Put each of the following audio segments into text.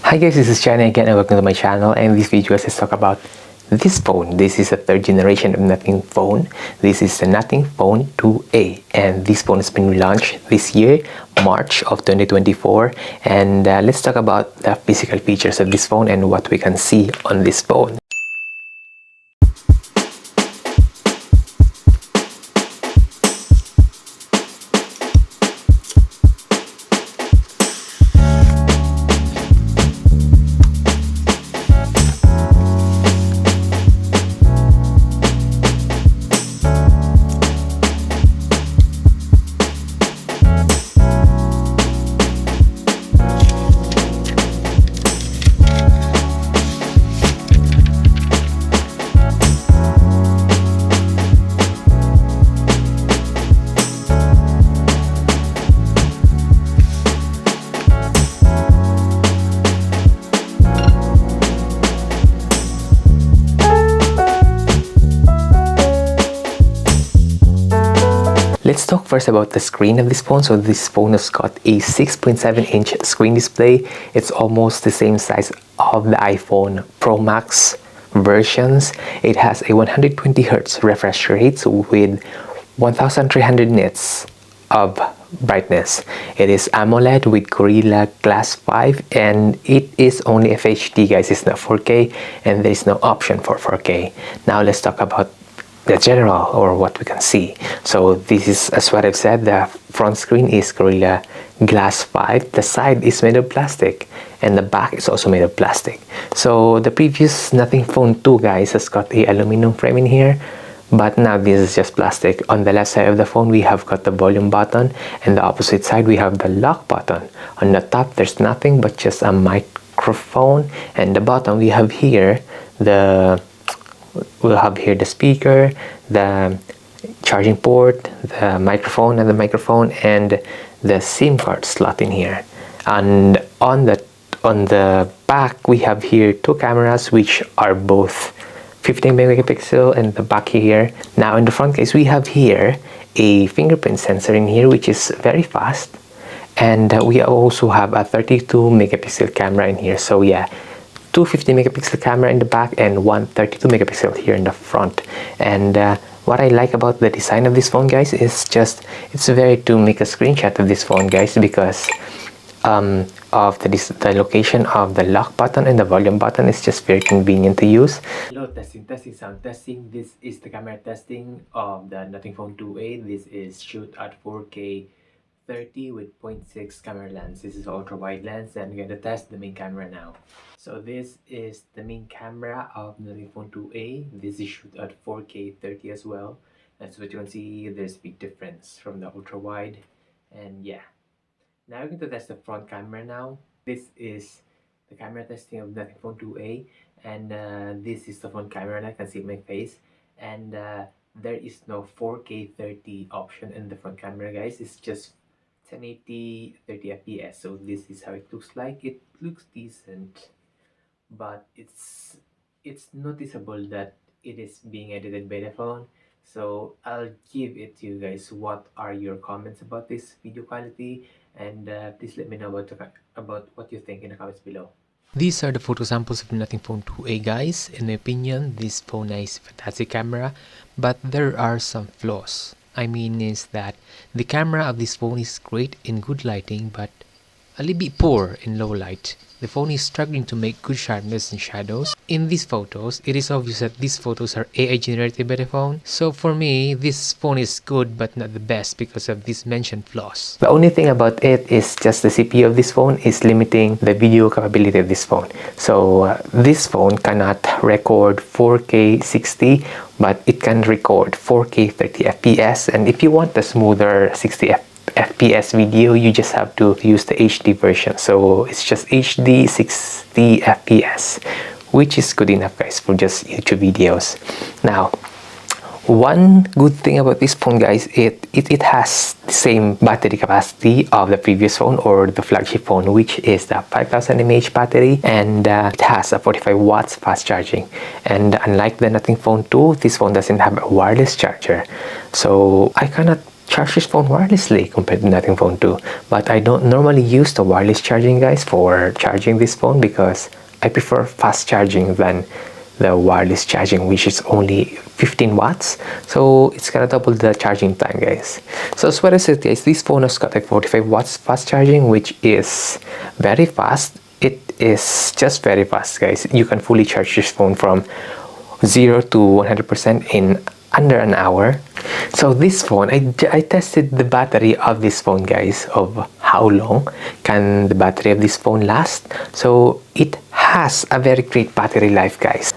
Hi guys, this is China again and welcome to my channel, and this video is to talk about this phone. This is a third generation of Nothing phone. This is the Nothing Phone 2A, and this phone has been relaunched this year, March of 2024. And let's talk about the physical features of this phone and what we can see on this phone. Let's talk first about the screen of this phone. So this phone has got a 6.7-inch screen display. It's almost the same size of the iPhone Pro Max versions. It has a 120 Hz refresh rate with 1300 nits of brightness. It is AMOLED with Gorilla Glass 5, and it is only FHD, guys. It's not 4K, and there is no option for 4K. Now let's talk about the general, or what we can see. So this is, as what I've said, the front screen is Gorilla Glass 5. The side is made of plastic, and the back is also made of plastic. So the previous Nothing Phone 2, guys, has got a aluminum frame in here, but now this is just plastic. On the left side of the phone, we have got the volume button, and the opposite side we have the lock button. On the top, there's nothing but just a microphone, and the bottom we have here we'll have here the speaker, the charging port, the microphone and the SIM card slot in here. And on the back we have here two cameras, which are both 15 megapixel, and the back here. Now in the front case, we have here a fingerprint sensor in here, which is very fast, and we also have a 32 megapixel camera in here. So yeah, two 50 megapixel camera in the back and one 32 megapixel here in the front. And what I like about the design of this phone, guys, is just it's very to make a screenshot of this phone, guys, because of the location of the lock button and the volume button is just very convenient to use. Hello, testing, sound testing. This is the camera testing of the Nothing Phone 2A. This is shoot at 4K 30 with 0.6 camera lens. This is ultra wide lens, and we're going to test the main camera now. So this is the main camera of the Nothing Phone 2A. This is shoot at 4K 30 as well. That's what you can see. There's a big difference from the ultra wide. And yeah, now we're going to test the front camera now. This is the camera testing of Nothing Phone 2A, and this is the front camera, and I can see my face. And there is no 4K 30 option in the front camera, guys. It's just 1080 30 fps. So this is how it looks like. It looks decent, but it's noticeable that it is being edited by the phone. So I'll give it to you guys. What are your comments about this video quality? And please let me know about what you think in the comments below. These are the photo samples of the Nothing Phone 2A, guys. In my opinion, this phone has a fantastic camera, but there are some flaws. I mean is that the camera of this phone is great in good lighting, but a little bit poor in low light. The phone is struggling to make good sharpness and shadows. In these photos, it is obvious that these photos are AI generated by the phone. So for me, this phone is good but not the best because of these mentioned flaws. The only thing about it is just the CPU of this phone is limiting the video capability of this phone. So this phone cannot record 4K 60, but it can record 4K 30 fps. And if you want a smoother 60 FPS video, you just have to use the HD version. So it's just HD 60 FPS, which is good enough, guys, for just YouTube videos. Now, one good thing about this phone, guys, it has the same battery capacity of the previous phone or the flagship phone, which is the 5000 mAh battery, and it has a 45 watts fast charging. And unlike the Nothing Phone 2, this phone doesn't have a wireless charger, so I cannot charge this phone wirelessly compared to Nothing Phone 2. But I don't normally use the wireless charging, guys, for charging this phone because I prefer fast charging than the wireless charging, which is only 15 watts. So it's gonna double the charging time, guys. So as what I said, guys, this phone has got like 45 watts fast charging, which is very fast. It is just very fast, guys. You can fully charge this phone from 0 to 100% in under an hour. So this phone, I tested the battery of this phone, guys, of how long can the battery of this phone last. So it has a very great battery life, guys,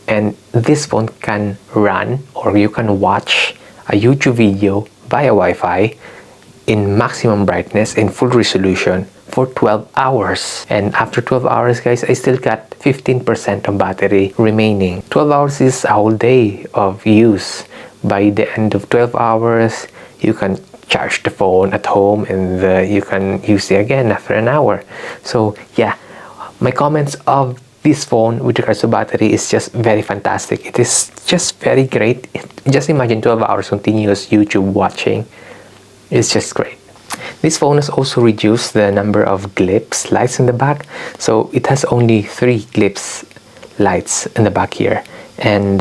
and this phone can run, or you can watch a YouTube video via Wi-Fi in maximum brightness in full resolution for 12 hours. And after 12 hours, guys, I still got 15% of battery remaining. 12 hours is a whole day of use. By the end of 12 hours, you can charge the phone at home, and you can use it again after an hour. So yeah, my comments of this phone with regards to battery is just very fantastic. It is just very great. Just imagine 12 hours continuous YouTube watching. It's just great. This phone has also reduced the number of glimpse lights in the back, so it has only 3 glimpse lights in the back here, and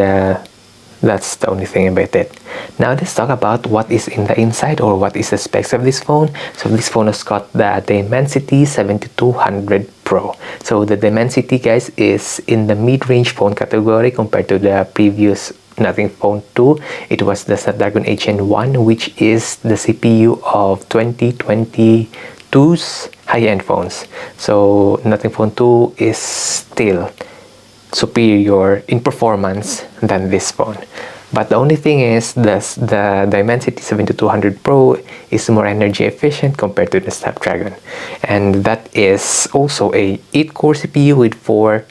that's the only thing about it. Now let's talk about what is in the inside, or what is the specs of this phone. So this phone has got the Dimensity 7200 Pro. So the Dimensity, guys, is in the mid-range phone category compared to the previous Nothing Phone 2. It was the Snapdragon 8 Gen 1, which is the CPU of 2022's high-end phones. So Nothing Phone 2 is still superior in performance than this phone. But the only thing is the Dimensity 7200 Pro is more energy efficient compared to the Snapdragon, and that is also a 8-core CPU with 4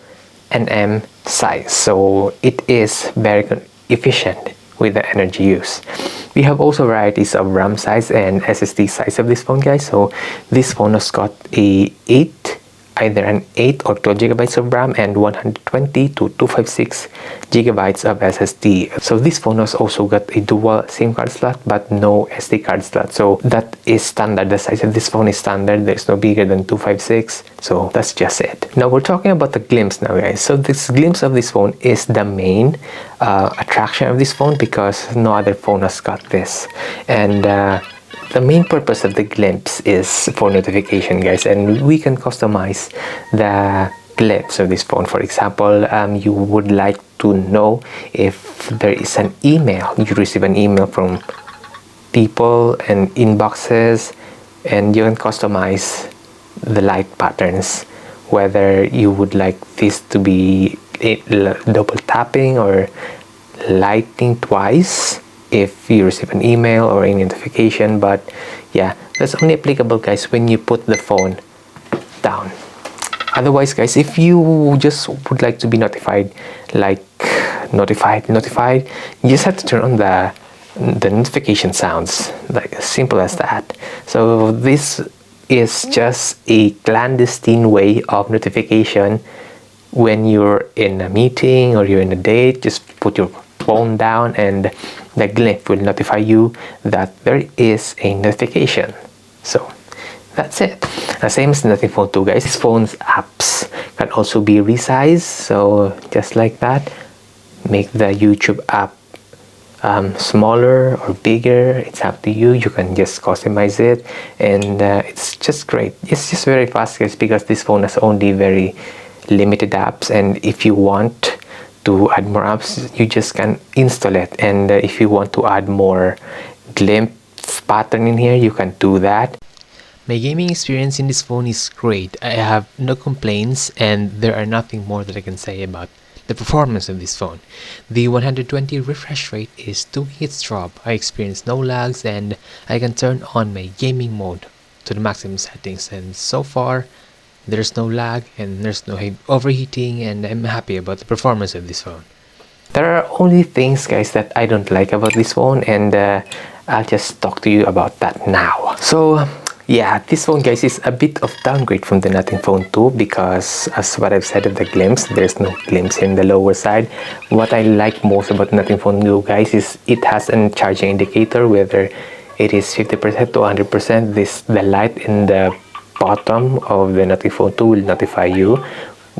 nm size, so it is very efficient with the energy use. We have also varieties of RAM size and SSD size of this phone, guys. So this phone has got either an 8 or 12 gigabytes of RAM and 120 to 256 gigabytes of SSD. So this phone has also got a dual SIM card slot but no SD card slot. So that is standard. The size of this phone is standard. There's no bigger than 256. So that's just it. Now we're talking about the glimpse now, guys. So this glimpse of this phone is the main attraction of this phone because no other phone has got this. And the main purpose of the glimpse is for notification, guys, and we can customize the glimpse of this phone. For example, you would like to know if there is an email, you receive an email from people and inboxes, and you can customize the light patterns, whether you would like this to be double tapping or lighting twice if you receive an email or any notification. But yeah, that's only applicable, guys, when you put the phone down. Otherwise, guys, if you just would like to be notified, like notified, you just have to turn on the notification sounds, like as simple as that. So this is just a clandestine way of notification. When you're in a meeting or you're in a date, just put your phone down and the glimpse will notify you that there is a notification. So that's it. The same as Nothing Phone 2, guys. This phone's apps can also be resized. So just like that, make the YouTube app smaller or bigger. It's up to you. You can just customize it, and it's just great. It's just very fast, guys, because this phone has only very limited apps, and if you want to add more apps, you just can install it. And if you want to add more glimpse pattern in here, you can do that. My gaming experience in this phone is great. I have no complaints, and there are nothing more that I can say about the performance of this phone. The 120 refresh rate is 2 hits drop. I experience no lags, and I can turn on my gaming mode to the maximum settings, and so far there's no lag and there's no overheating, and I'm happy about the performance of this phone. There are only things, guys, that I don't like about this phone, and I'll just talk to you about that now. So yeah, this phone, guys, is a bit of downgrade from the Nothing Phone 2 because, as what I've said of the glimpse, there's no glimpse in the lower side. What I like most about Nothing Phone 2, guys, is it has a charging indicator, whether it is 50% to 100%. The light in the bottom of the notiphone 2 will notify you,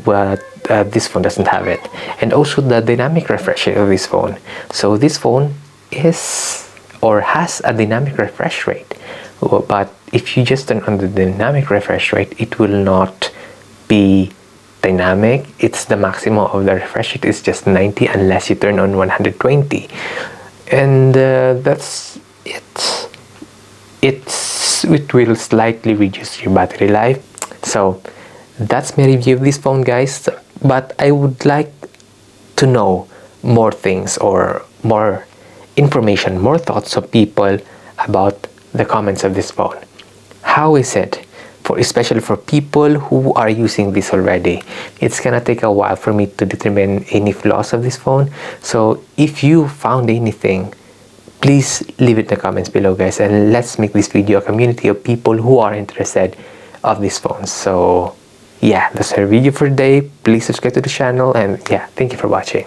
but this phone doesn't have it. And also the dynamic refresh rate of this phone. So this phone is or has a dynamic refresh rate, but if you just turn on the dynamic refresh rate, it will not be dynamic. It's the maximum of the refresh rate is just 90 unless you turn on 120, and that's it. It will slightly reduce your battery life. So that's my review of this phone, guys, but I would like to know more things or more information, more thoughts of people about the comments of this phone. How is it, especially for people who are using this already? It's gonna take a while for me to determine any flaws of this phone. So if you found anything, please leave it in the comments below, guys, and let's make this video a community of people who are interested of these phones. So yeah, that's our video for today. Please subscribe to the channel, and yeah, thank you for watching.